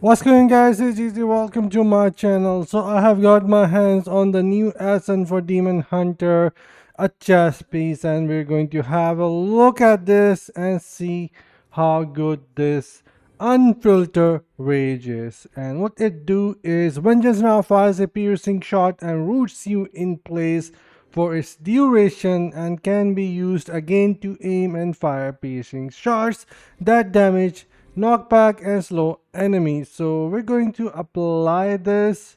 What's going guys, it's Easy. Welcome to my channel. So I have got my hands on the new Ascent for Demon Hunter, a chess piece, and we're going to have a look at this and see how good this Unfiltered Rage is. And what it do is Vengeance now fires a piercing shot and roots you in place for its duration and can be used again to aim and fire piercing shots that damage, knockback and slow enemies. So we're going to apply this,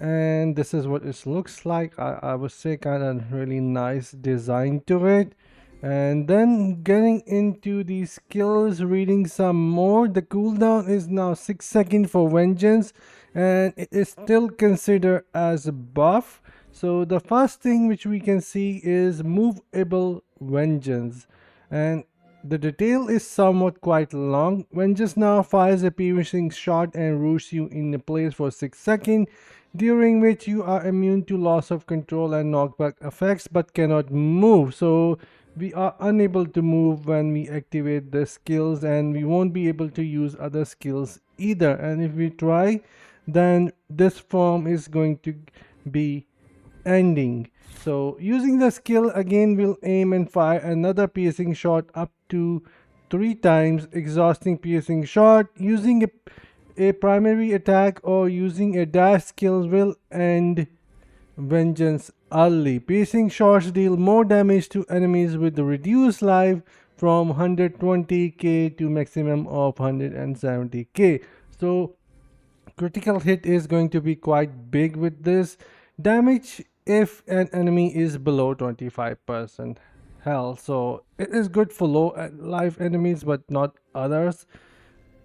and this is what it looks like. I would say kind of really nice design to it. And then getting into the skills, reading some more. The cooldown is now 6 seconds for Vengeance, and it is still considered as a buff. So the first thing which we can see is movable Vengeance, and the detail is somewhat quite long. Vengeance now fires a piercing shot and roots you in a place for 6 seconds, during which you are immune to loss of control and knockback effects but cannot move. So we are unable to move when we activate the skills, and we won't be able to use other skills either. And if we try, then this form is going to be ending. So using the skill again, will aim and fire another piercing shot up to 3 times. Exhausting piercing shot using a primary attack or using a dash skill will end Vengeance early. Piercing shots deal more damage to enemies with reduced life from 120k to maximum of 170k. So critical hit is going to be quite big with this. Damage if an enemy is below 25% health. So it is good for low life enemies but not others.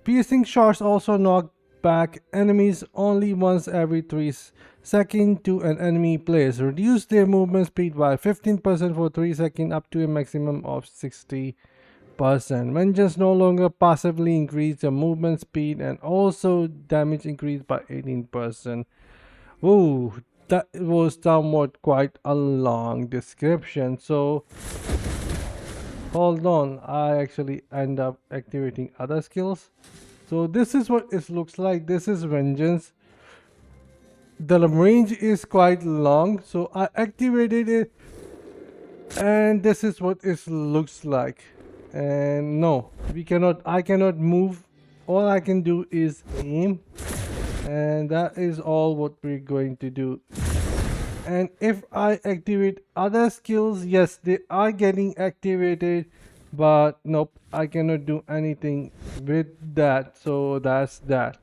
Piercing shots also knock back enemies only once every 3 seconds to an enemy place. Reduce their movement speed by 15% for 3 seconds up to a maximum of 60%. Vengeance no longer passively increase the movement speed, and also damage increased by 18%. Ooh, that was somewhat quite a long description. So hold on, I actually end up activating other skills. So this is what it looks like. This is Vengeance. The range is quite long, so I activated it, and this is what it looks like. And no, I cannot move. All I can do is aim, and that is all what we're going to do. And if I activate other skills, yes, they are getting activated, but nope, I cannot do anything with that. So that's that.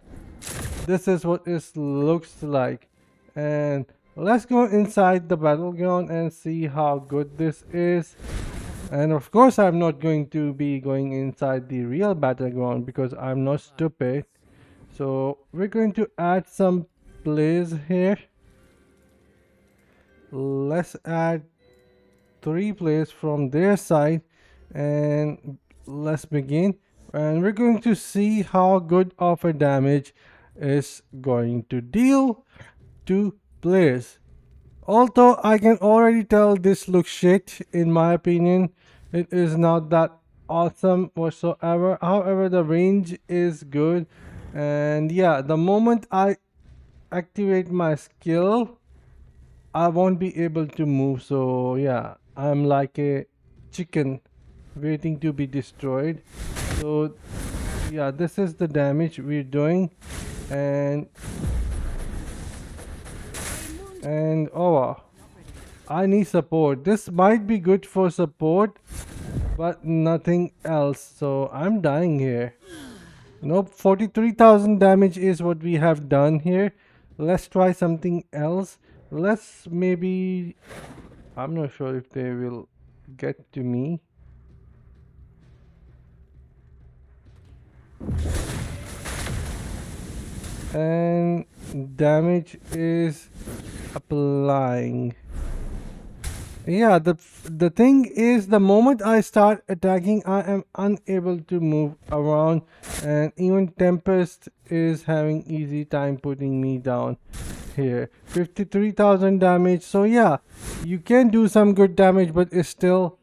This is what it looks like. And let's go inside the battleground and see how good this is. And of course, I'm not going to be going inside the real battleground because I'm not stupid. So we're going to add some plays here. Let's add 3 plays from their side, and let's begin. And we're going to see how good of a damage is going to deal to players. Although I can already tell this looks shit, in my opinion, it is not that awesome whatsoever. However, the range is good, and yeah, the moment I activate my skill, I won't be able to move. So yeah, I'm like a chicken waiting to be destroyed. So yeah, this is the damage we're doing. And oh, I need support. This might be good for support, but nothing else. So I'm dying here. Nope, 43,000 damage is what we have done here. Let's try something else. Let's maybe, I'm not sure if they will get to me. And damage is applying. Yeah, the thing is, the moment I start attacking, I am unable to move around, and even Tempest is having easy time putting me down here. 53,000 damage. So yeah, you can do some good damage, but it's still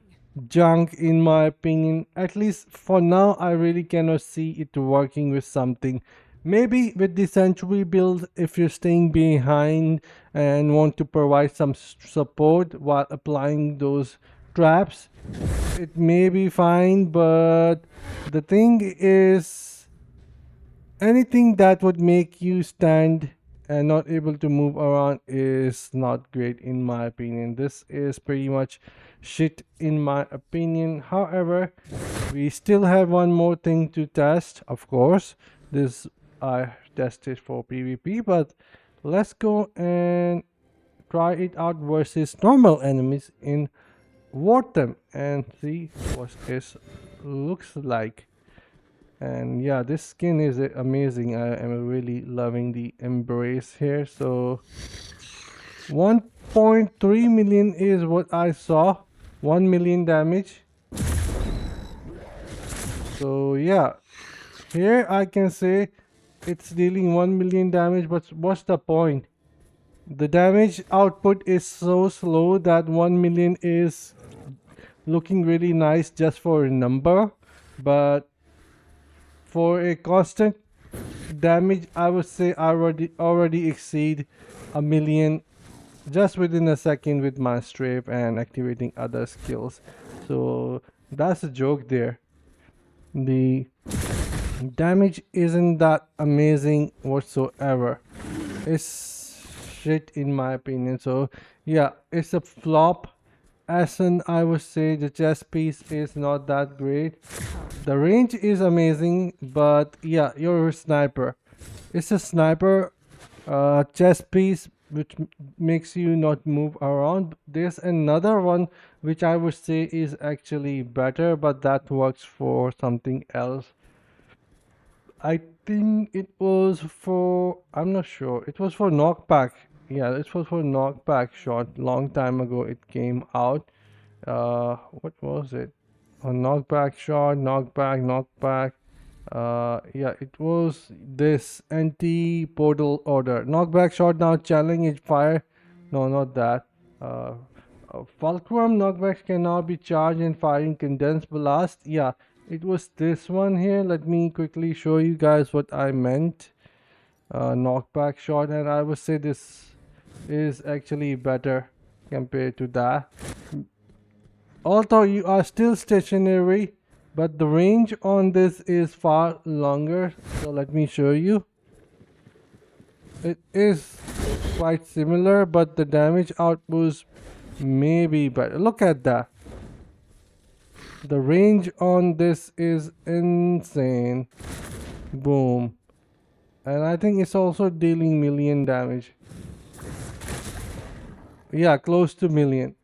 junk in my opinion. At least for now, I really cannot see it working with something Maybe with the Century build, if you're staying behind and want to provide some support while applying those traps, it may be fine. But the thing is, anything that would make you stand and not able to move around is not great in my opinion. This is pretty much shit in my opinion. However, we still have one more thing to test, of course. This I tested for PvP, but let's go and try it out versus normal enemies in Wartem and see what it looks like. And yeah, this skin is amazing. I am really loving the embrace here. So 1.3 million is what I saw. 1 million damage. So yeah, here I can say it's dealing 1 million damage, but what's the point? The damage output is so slow that 1 million is looking really nice just for a number, but for a constant damage, I would say I already exceed a million just within a second with my strafe and activating other skills. So that's a joke there. The damage isn't that amazing whatsoever. It's shit in my opinion. So yeah, it's a flop. As in, I would say the chest piece is not that great. The range is amazing, but yeah, you're a sniper. It's a sniper chest piece which makes you not move around. There's another one which I would say is actually better, but that works for something else. I think it was for, I'm not sure. It was for knockback. Yeah, it was for knockback shot. Long time ago it came out. What was it? A knockback shot, knockback. Yeah, it was this anti-portal order. Knockback shot now challenge fire. No, not that. Fulcrum knockbacks can now be charged and firing condensed blast. Yeah, it was this one here. Let me quickly show you guys what I meant. Knockback shot, and I would say this is actually better compared to that. Although you are still stationary, but the range on this is far longer. So let me show you. It is quite similar, but the damage output may be better. Look at that. The range on this is insane. Boom. And I think it's also dealing million damage. Yeah, close to million.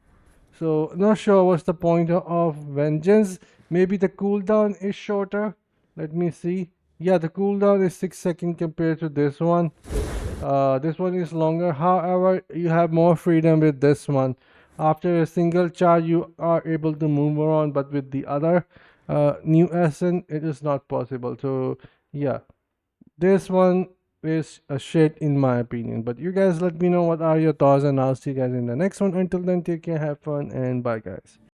So not sure what's the point of vengeance. Maybe the cooldown is shorter. Let me see. Yeah, the cooldown is 6 seconds compared to this one. This one is longer. However, you have more freedom with this one. After a single charge, you are able to move around, but with the other new essence, it is not possible. So yeah, this one is a shit in my opinion. But you guys let me know what are your thoughts, and I'll see you guys in the next one. Until then, take care, have fun, and bye guys.